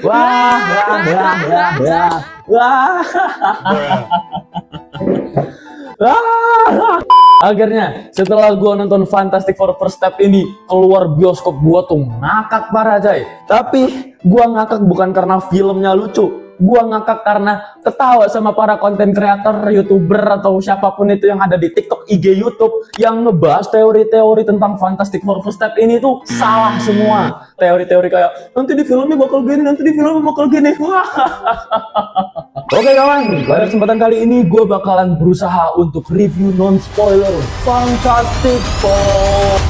Wah, wah, wah, wah, wah, wah. Wah. Akhirnya setelah gua nonton Fantastic Four First Step ini, keluar bioskop gua tuh ngakak parah coy. Tapi gua ngakak bukan karena filmnya lucu, gua ngakak karena ketawa sama para konten kreator, YouTuber atau siapapun itu yang ada di TikTok, IG, YouTube yang ngebahas teori-teori tentang Fantastic Four First Step ini tuh salah semua. Teori-teori kayak nanti di filmnya bakal gini, nanti di filmnya bakal gini. Wah. Oke kawan, pada kesempatan kali ini gue bakalan berusaha untuk review non-spoiler Fantastic Four.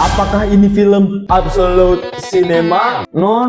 Apakah ini film absolute cinema? No.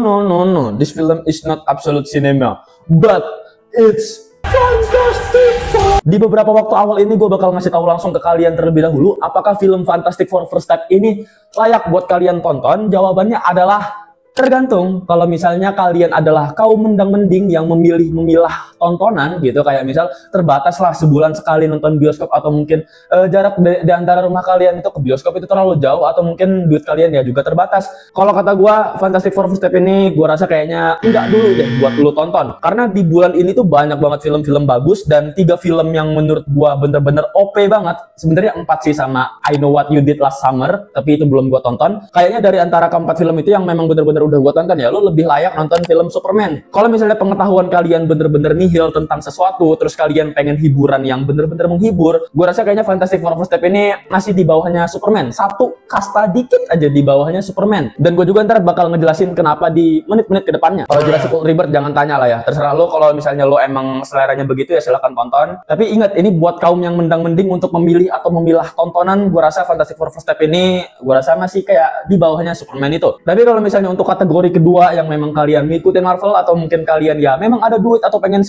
This film is not absolute cinema, but it's Fantastic Four. Di beberapa waktu awal ini gue bakal ngasih tahu langsung ke kalian terlebih dahulu, apakah film Fantastic Four First Step ini layak buat kalian tonton? Jawabannya adalah tergantung. Kalau misalnya kalian adalah kaum mendang-mending yang memilah tontonan gitu, kayak misal terbatas lah sebulan sekali nonton bioskop, atau mungkin jarak di antara rumah kalian itu ke bioskop itu terlalu jauh, atau mungkin duit kalian ya juga terbatas. Kalau kata gua, Fantastic Four First Step ini gua rasa kayaknya enggak dulu deh buat lu tonton, karena di bulan ini tuh banyak banget film-film bagus, dan 3 film yang menurut gua bener-bener OP banget. Sebenarnya 4 sih, sama I Know What You Did Last Summer, tapi itu belum gua tonton. Kayaknya dari antara keempat film itu yang memang bener-bener udah gua tonton ya, lo lebih layak nonton film Superman. Kalau misalnya pengetahuan kalian bener-bener nihil tentang sesuatu, terus kalian pengen hiburan yang bener-bener menghibur, gua rasa kayaknya Fantastic Four First Step ini masih di bawahnya Superman, satu kasta dikit aja di bawahnya Superman. Dan gue juga ntar bakal ngejelasin kenapa di menit-menit kedepannya. Kalau Jurassic World Rebirth jangan tanya lah ya, terserah lo. Kalau misalnya lo emang seleranya begitu ya silahkan tonton. Tapi ingat, ini buat kaum yang mendang-mending untuk memilih atau memilah tontonan, gue rasa Fantastic Four First Step ini gue rasa masih kayak di bawahnya Superman itu. Tapi kalau misalnya untuk kategori kedua yang memang kalian ngikutin Marvel, atau mungkin kalian ya memang ada duit atau pengen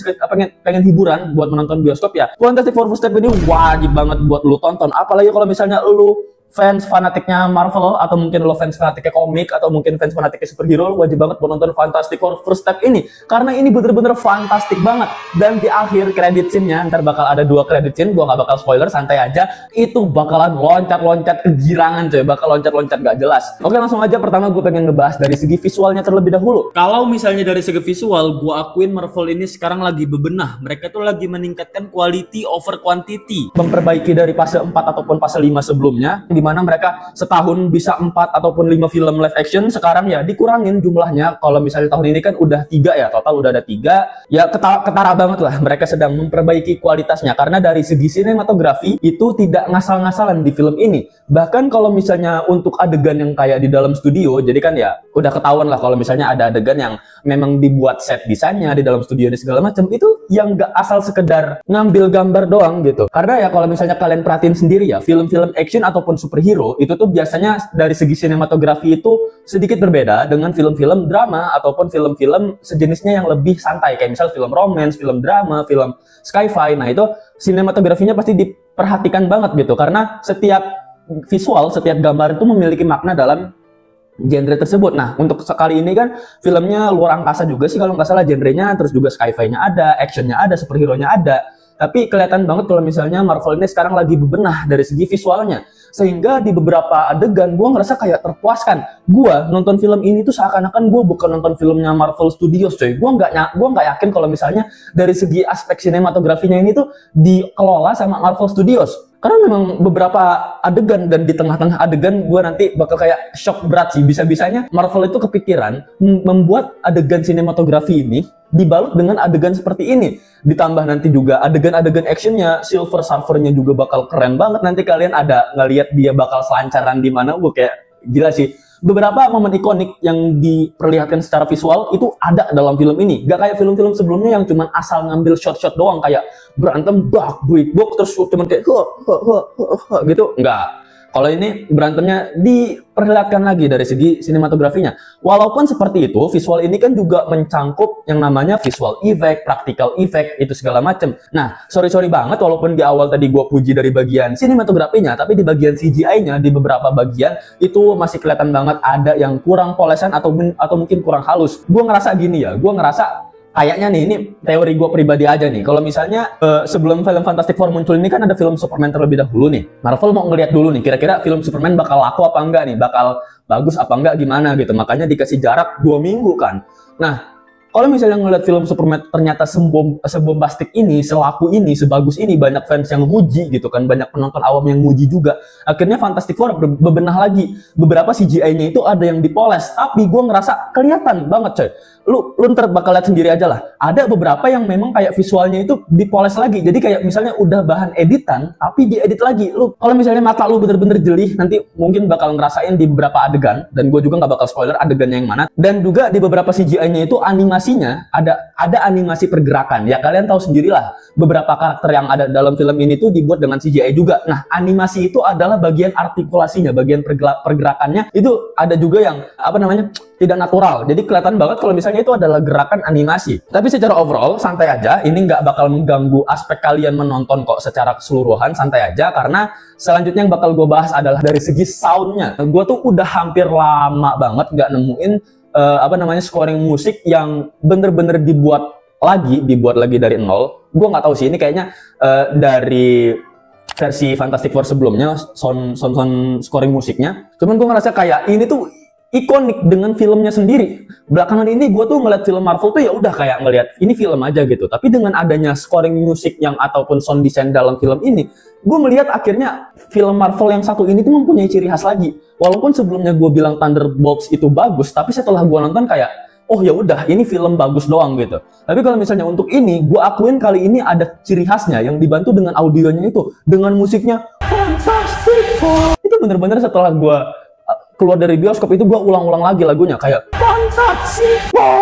hiburan buat menonton bioskop, ya Fantastic Four First Step ini wajib banget buat lu tonton. Apalagi kalau misalnya lu fans fanatiknya Marvel, atau mungkin lo fans fanatiknya komik, atau mungkin fans fanatiknya superhero, wajib banget buat nonton Fantastic Four First Step ini, karena ini bener-bener fantastik banget. Dan di akhir credit scene-nya ntar bakal ada 2 credit scene, gua nggak bakal spoiler, santai aja. Itu bakalan loncat-loncat kegirangan coy, bakal loncat-loncat gak jelas. Oke, langsung aja. Pertama gue pengen ngebahas dari segi visualnya terlebih dahulu. Kalau misalnya dari segi visual, gua akuin Marvel ini sekarang lagi bebenah. Mereka tuh lagi meningkatkan quality over quantity, memperbaiki dari fase 4 ataupun fase 5 sebelumnya, dimana mereka setahun bisa 4 ataupun 5 film live action. Sekarang ya dikurangin jumlahnya. Kalau misalnya tahun ini kan udah 3 ya, total udah ada 3 ya, ketara banget lah. Mereka sedang memperbaiki kualitasnya, karena dari segi sinematografi itu tidak ngasal-ngasalan di film ini. Bahkan kalau misalnya untuk adegan yang kayak di dalam studio, jadi kan ya udah ketahuan lah kalau misalnya ada adegan yang memang dibuat set desainnya di dalam studio dan segala macam, itu yang gak asal sekedar ngambil gambar doang gitu. Karena ya kalau misalnya kalian perhatiin sendiri ya, film-film action ataupun superhero itu tuh biasanya dari segi sinematografi itu sedikit berbeda dengan film-film drama ataupun film-film sejenisnya yang lebih santai, kayak misal film romance, film drama, film sci-fi. Nah itu sinematografinya pasti diperhatikan banget gitu, karena setiap visual, setiap gambar itu memiliki makna dalam genre tersebut. Nah untuk sekali ini kan filmnya luar angkasa juga sih kalau nggak salah genrenya, terus juga sci-fi-nya ada, actionnya ada, superhero-nya ada. Tapi kelihatan banget kalau misalnya Marvel ini sekarang lagi bebenah dari segi visualnya, sehingga di beberapa adegan gue ngerasa kayak terpuaskan. Gue nonton film ini tuh seakan-akan gue bukan nonton filmnya Marvel Studios coy. Gue nggak yakin kalau misalnya dari segi aspek sinematografinya ini tuh dikelola sama Marvel Studios. Karena memang beberapa adegan, dan di tengah-tengah adegan gue nanti bakal kayak shock berat sih. Bisa-bisanya Marvel itu kepikiran membuat adegan sinematografi ini dibalut dengan adegan seperti ini. Ditambah nanti juga adegan-adegan actionnya, Silver Surfer-nya juga bakal keren banget. Nanti kalian ada ngelihat dia bakal selancaran di mana, gue kayak gila sih. Beberapa momen ikonik yang diperlihatkan secara visual itu ada dalam film ini. Gak kayak film-film sebelumnya yang cuman asal ngambil shot-shot doang, kayak berantem bak terus cuman kayak gitu. Enggak. Kalau ini berantemnya diperlihatkan lagi dari segi sinematografinya. Walaupun seperti itu, visual ini kan juga mencangkup yang namanya visual effect, practical effect, itu segala macam. Nah, sorry banget walaupun di awal tadi gue puji dari bagian sinematografinya, tapi di bagian CGI-nya di beberapa bagian itu masih kelihatan banget ada yang kurang polesan atau mungkin kurang halus. Gue ngerasa gini ya, gue ngerasa kayaknya nih, ini teori gue pribadi aja nih. Kalau misalnya sebelum film Fantastic Four muncul ini kan ada film Superman terlebih dahulu nih. Marvel mau ngeliat dulu nih, kira-kira film Superman bakal laku apa enggak nih, bakal bagus apa enggak gimana gitu. Makanya dikasih jarak 2 minggu kan. Nah, kalau misalnya ngeliat film Superman ternyata sebombastik ini, selaku ini, sebagus ini, banyak fans yang muji gitu kan, banyak penonton awam yang muji juga. Akhirnya Fantastic Four bebenah lagi. Beberapa CGI-nya itu ada yang dipoles, tapi gue ngerasa kelihatan banget coy. Lu ntar bakal lihat sendiri aja lah. Ada beberapa yang memang kayak visualnya itu dipoles lagi. Jadi kayak misalnya udah bahan editan, tapi diedit lagi. Lu kalau misalnya mata lu bener-bener jelih, nanti mungkin bakal ngerasain di beberapa adegan. Dan gue juga nggak bakal spoiler adegannya yang mana. Dan juga di beberapa CGI-nya itu animasinya ada animasi pergerakan. Ya kalian tahu sendirilah. Beberapa karakter yang ada dalam film ini tuh dibuat dengan CGI juga. Nah, animasi itu adalah bagian artikulasinya, bagian pergerakannya itu ada juga yang apa namanya? Tidak natural. Jadi kelihatan banget kalau misalnya itu adalah gerakan animasi. Tapi secara overall santai aja, ini nggak bakal mengganggu aspek kalian menonton kok secara keseluruhan, santai aja. Karena selanjutnya yang bakal gue bahas adalah dari segi soundnya. Gue tuh udah hampir lama banget nggak nemuin apa namanya scoring musik yang bener-bener dibuat lagi dari nol. Gue nggak tahu sih, ini kayaknya dari versi Fantastic Four sebelumnya sound scoring musiknya. Cuman gue ngerasa kayak ini tuh ikonik dengan filmnya sendiri. Belakangan ini gue tuh ngeliat film Marvel tuh ya udah kayak ngeliat ini film aja gitu. Tapi dengan adanya scoring musik yang ataupun sound design dalam film ini, gue melihat akhirnya film Marvel yang satu ini tuh mempunyai ciri khas lagi. Walaupun sebelumnya gue bilang Thunderbolts itu bagus, tapi setelah gue nonton kayak, oh ya udah ini film bagus doang gitu. Tapi kalau misalnya untuk ini, gue akuin kali ini ada ciri khasnya yang dibantu dengan audionya itu, dengan musiknya Fantastic Four. Itu bener-bener setelah gue keluar dari bioskop itu gue ulang-ulang lagi lagunya kayak Fantastic Four.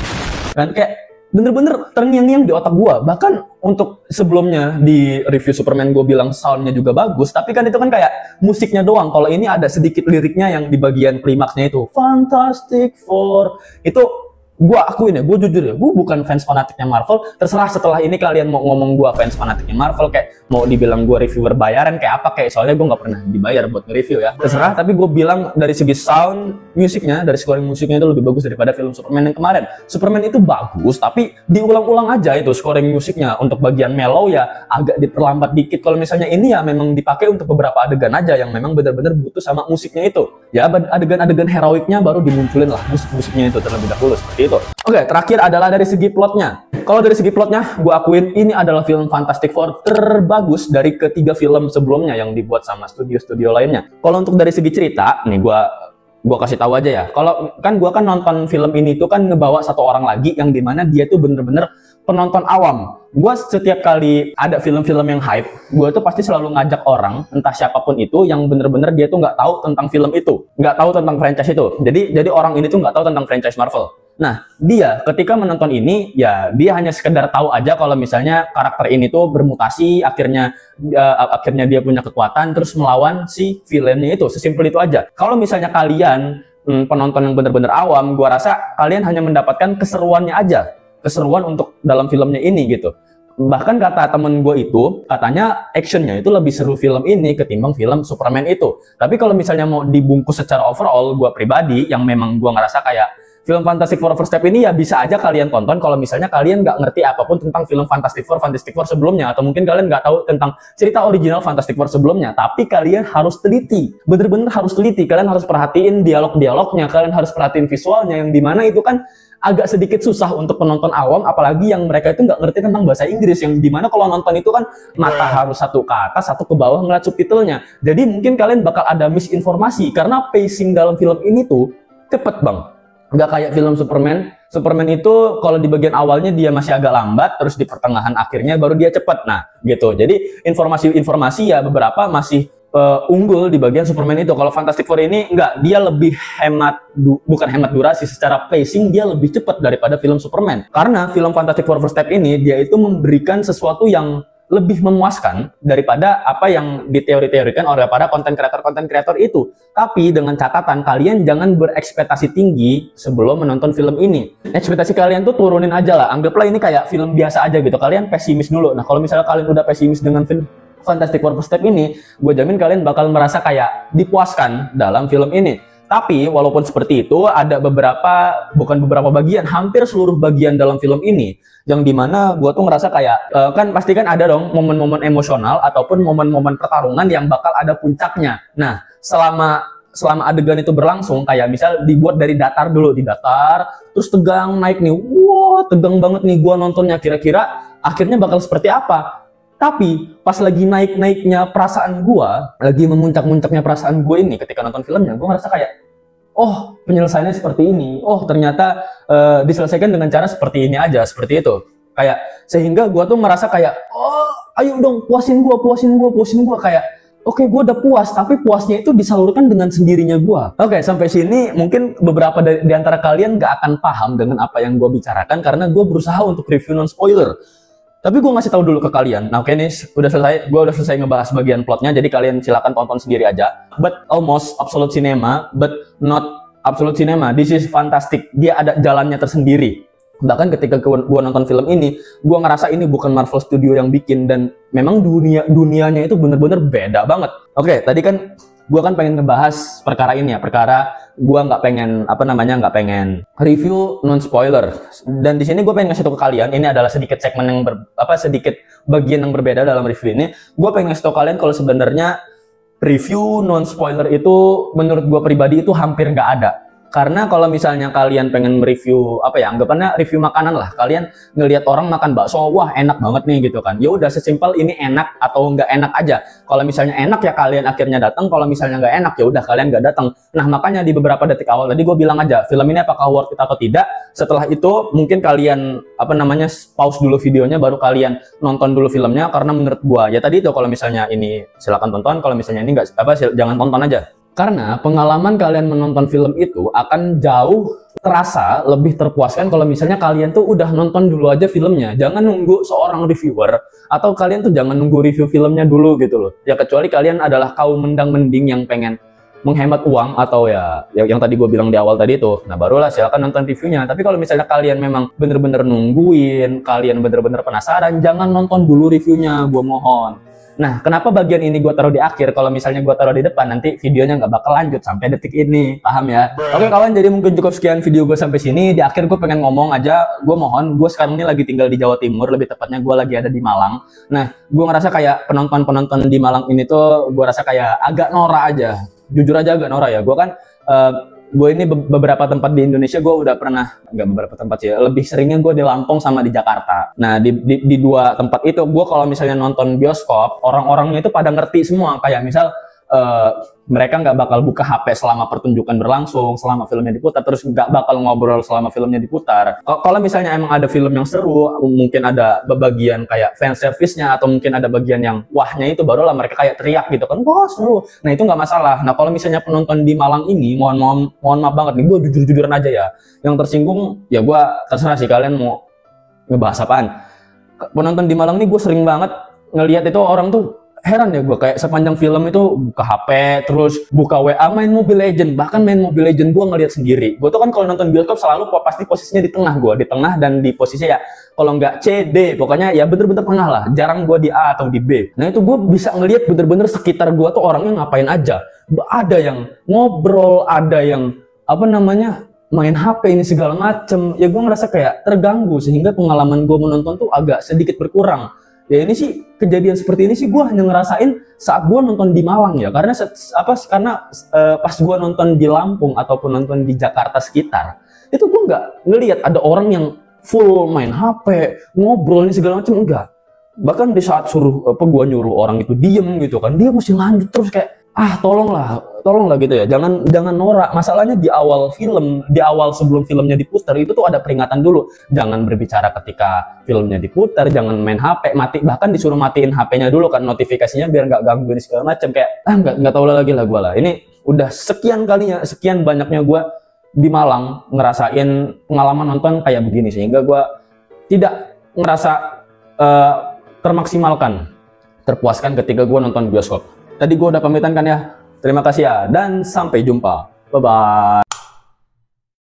Dan kayak bener-bener terngiang-ngiang di otak gue. Bahkan untuk sebelumnya di review Superman gue bilang soundnya juga bagus, tapi kan itu kan kayak musiknya doang. Kalau ini ada sedikit liriknya yang di bagian klimaksnya itu Fantastic Four. Itu gue akuin ya, gue jujur ya, gue bukan fans fanatiknya Marvel. Terserah setelah ini kalian mau ngomong gue fans fanatiknya Marvel, kayak mau dibilang gue reviewer bayaran kayak apa, kayak soalnya gue nggak pernah dibayar buat nge-review ya. Terserah, tapi gue bilang dari segi sound musiknya, dari scoring musiknya itu lebih bagus daripada film Superman yang kemarin. Superman itu bagus, tapi diulang-ulang aja itu scoring musiknya. Untuk bagian mellow ya agak diperlambat dikit. Kalau misalnya ini ya memang dipakai untuk beberapa adegan aja yang memang benar-benar butuh sama musiknya itu. Ya adegan-adegan heroiknya baru dimunculin lah musiknya itu terlebih dahulu seperti itu. Oke, terakhir adalah dari segi plotnya. Kalau dari segi plotnya, gue akuin ini adalah film Fantastic Four terbagus dari ketiga film sebelumnya yang dibuat sama studio-studio lainnya. Kalau untuk dari segi cerita, nih gue kasih tahu aja ya. Kalau kan gue kan nonton film ini tuh kan ngebawa satu orang lagi yang dimana dia tuh bener-bener penonton awam. Gue setiap kali ada film-film yang hype, gue tuh pasti selalu ngajak orang, entah siapapun itu, yang bener-bener dia tuh nggak tahu tentang film itu, nggak tahu tentang franchise itu. Jadi orang ini tuh nggak tahu tentang franchise Marvel. Nah, dia ketika menonton ini, ya dia hanya sekedar tahu aja kalau misalnya karakter ini tuh bermutasi, akhirnya dia punya kekuatan, terus melawan si villainnya itu. Sesimpel itu aja. Kalau misalnya kalian penonton yang bener-bener awam, gua rasa kalian hanya mendapatkan keseruannya aja. Keseruan untuk dalam filmnya ini gitu. Bahkan kata temen gue itu, katanya actionnya itu lebih seru film ini ketimbang film Superman itu. Tapi kalau misalnya mau dibungkus secara overall, gue pribadi yang memang gue ngerasa kayak film Fantastic Four First Step ini ya bisa aja kalian tonton kalau misalnya kalian nggak ngerti apapun tentang film Fantastic Four sebelumnya, atau mungkin kalian nggak tahu tentang cerita original Fantastic Four sebelumnya. Tapi kalian harus teliti, bener-bener harus teliti. Kalian harus perhatiin dialog-dialognya, kalian harus perhatiin visualnya, yang dimana itu kan agak sedikit susah untuk penonton awam, apalagi yang mereka itu nggak ngerti tentang bahasa Inggris, yang dimana kalau nonton itu kan mata harus satu ke atas, satu ke bawah ngeliat subtitlenya. Jadi mungkin kalian bakal ada misinformasi karena pacing dalam film ini tuh cepet bang. Nggak kayak film Superman. Superman itu kalau di bagian awalnya dia masih agak lambat, terus di pertengahan akhirnya baru dia cepet. Nah gitu. Jadi informasi ya beberapa masih unggul di bagian Superman itu. Kalau Fantastic Four ini enggak, dia lebih hemat, bukan hemat durasi, secara pacing dia lebih cepat daripada film Superman. Karena film Fantastic Four First Step ini dia itu memberikan sesuatu yang lebih memuaskan daripada apa yang diteori-teorikan oleh para konten kreator itu. Tapi dengan catatan kalian jangan berekspektasi tinggi sebelum menonton film ini. Ekspektasi kalian tuh turunin aja lah. Anggaplah ini kayak film biasa aja gitu. Kalian pesimis dulu. Nah kalau misalnya kalian udah pesimis dengan film Fantastic Four First Step ini, gue jamin kalian bakal merasa kayak dipuaskan dalam film ini. Tapi walaupun seperti itu, ada bukan beberapa bagian, hampir seluruh bagian dalam film ini yang dimana gue tuh ngerasa kayak kan pasti kan ada dong momen-momen emosional ataupun momen-momen pertarungan yang bakal ada puncaknya. Nah selama selama adegan itu berlangsung, kayak misal dibuat dari datar dulu, di datar, terus tegang naik nih, wah tegang banget nih gua nontonnya, kira-kira akhirnya bakal seperti apa. Tapi pas lagi naik-naiknya perasaan gua, lagi memuncak-muncaknya perasaan gue ini ketika nonton filmnya, gua ngerasa kayak, oh penyelesaiannya seperti ini, oh ternyata diselesaikan dengan cara seperti ini aja, seperti itu. Kayak sehingga gua tuh merasa kayak, oh ayo dong puasin gua kayak, oke, gue udah puas, tapi puasnya itu disalurkan dengan sendirinya gue. Oke, sampai sini mungkin beberapa di antara kalian gak akan paham dengan apa yang gue bicarakan karena gue berusaha untuk review non-spoiler. Tapi gue ngasih tahu dulu ke kalian. Nah, oke nih, gue udah selesai ngebahas bagian plotnya, jadi kalian silakan tonton sendiri aja. But almost absolute cinema, but not absolute cinema. This is fantastic. Dia ada jalannya tersendiri. Bahkan ketika gue nonton film ini, gue ngerasa ini bukan Marvel Studio yang bikin, dan memang dunianya itu bener-bener beda banget. Oke, tadi kan gue kan pengen ngebahas perkara ini ya, perkara gue nggak pengen review non spoiler. Dan di sini gue pengen ngasih tau ke kalian, ini adalah sedikit segmen yang sedikit bagian yang berbeda dalam review ini. Gue pengen ngasih tau kalian kalau sebenarnya review non spoiler itu menurut gue pribadi itu hampir nggak ada. Karena kalau misalnya kalian pengen mereview anggapannya review makanan lah, kalian ngelihat orang makan bakso, wah enak banget nih gitu kan. Ya udah sesimpel ini enak atau nggak enak aja. Kalau misalnya enak ya kalian akhirnya datang, kalau misalnya nggak enak ya udah kalian nggak datang. Nah, makanya di beberapa detik awal tadi gue bilang aja, film ini apakah worth it atau tidak. Setelah itu mungkin kalian pause dulu videonya, baru kalian nonton dulu filmnya, karena menurut gue ya tadi itu, kalau misalnya ini silakan tonton, kalau misalnya ini nggak jangan tonton aja. Karena pengalaman kalian menonton film itu akan jauh terasa lebih terpuaskan kalau misalnya kalian tuh udah nonton dulu aja filmnya. Jangan nunggu seorang reviewer, atau kalian tuh jangan nunggu review filmnya dulu gitu loh. Ya kecuali kalian adalah kaum mendang-mending yang pengen menghemat uang, atau ya yang tadi gue bilang di awal tadi itu. Nah barulah silakan nonton reviewnya. Tapi kalau misalnya kalian memang bener-bener nungguin, kalian bener-bener penasaran, jangan nonton dulu reviewnya, gue mohon. Nah, kenapa bagian ini gue taruh di akhir? Kalau misalnya gue taruh di depan, nanti videonya nggak bakal lanjut sampai detik ini, paham ya? Oke kawan, jadi mungkin cukup sekian video gue sampai sini. Di akhir gue pengen ngomong aja, gue mohon, gue sekarang ini lagi tinggal di Jawa Timur, lebih tepatnya gue lagi ada di Malang. Nah, gue ngerasa kayak penonton-penonton di Malang ini tuh, gue rasa kayak agak norak aja. Jujur aja agak norak ya. Gue kan gue ini beberapa tempat di Indonesia gue udah pernah, nggak beberapa tempat sih, lebih seringnya gue di Lampung sama di Jakarta. Nah di dua tempat itu gue kalau misalnya nonton bioskop, orang-orangnya itu pada ngerti semua, kayak misal mereka nggak bakal buka HP selama pertunjukan berlangsung, selama filmnya diputar, terus nggak bakal ngobrol selama filmnya diputar. Kalau misalnya emang ada film yang seru, mungkin ada bagian kayak fan service-nya, atau mungkin ada bagian yang wahnya, itu barulah mereka kayak teriak gitu kan, wah seru. Nah itu nggak masalah. Nah kalau misalnya penonton di Malang ini, mohon maaf banget nih, gue jujur-jujuran aja ya, yang tersinggung ya gue terserah sih kalian mau ngebahas apaan. Penonton di Malang nih gue sering banget ngelihat itu orang tuh, heran ya gue, kayak sepanjang film itu buka HP, terus buka WA, main Mobile Legend. Bahkan main Mobile Legend gue ngeliat sendiri. Gue tuh kan kalau nonton bioskop selalu pasti posisinya di tengah, gue di tengah, dan di posisi ya kalau nggak C, D, pokoknya ya bener-bener tengah lah. Jarang gue di A atau di B. Nah itu gue bisa ngeliat bener-bener sekitar gue tuh orangnya ngapain aja. Ada yang ngobrol, ada yang main HP ini segala macem. Ya gue ngerasa kayak terganggu, sehingga pengalaman gue menonton tuh agak sedikit berkurang. Ya ini sih, kejadian seperti ini sih gue hanya ngerasain saat gue nonton di Malang ya, karena pas gue nonton di Lampung ataupun nonton di Jakarta sekitar, itu gue nggak ngelihat ada orang yang full main HP, ngobrol ini segala macam, enggak. Bahkan di saat gue nyuruh orang itu diem gitu kan, dia masih lanjut terus, kayak tolonglah gitu ya, jangan norak. Masalahnya di awal sebelum filmnya diputar itu tuh ada peringatan dulu, jangan berbicara ketika filmnya diputar, jangan main HP, bahkan disuruh matiin HP-nya dulu kan, notifikasinya biar nggak gangguin segala macam. Kayak nggak tahu lagi lah gue lah. Ini udah sekian banyaknya gue di Malang ngerasain pengalaman nonton kayak begini, sehingga gue tidak ngerasa terpuaskan ketika gue nonton bioskop. Tadi gue udah pamitan kan ya. Terima kasih ya, dan sampai jumpa. Bye-bye.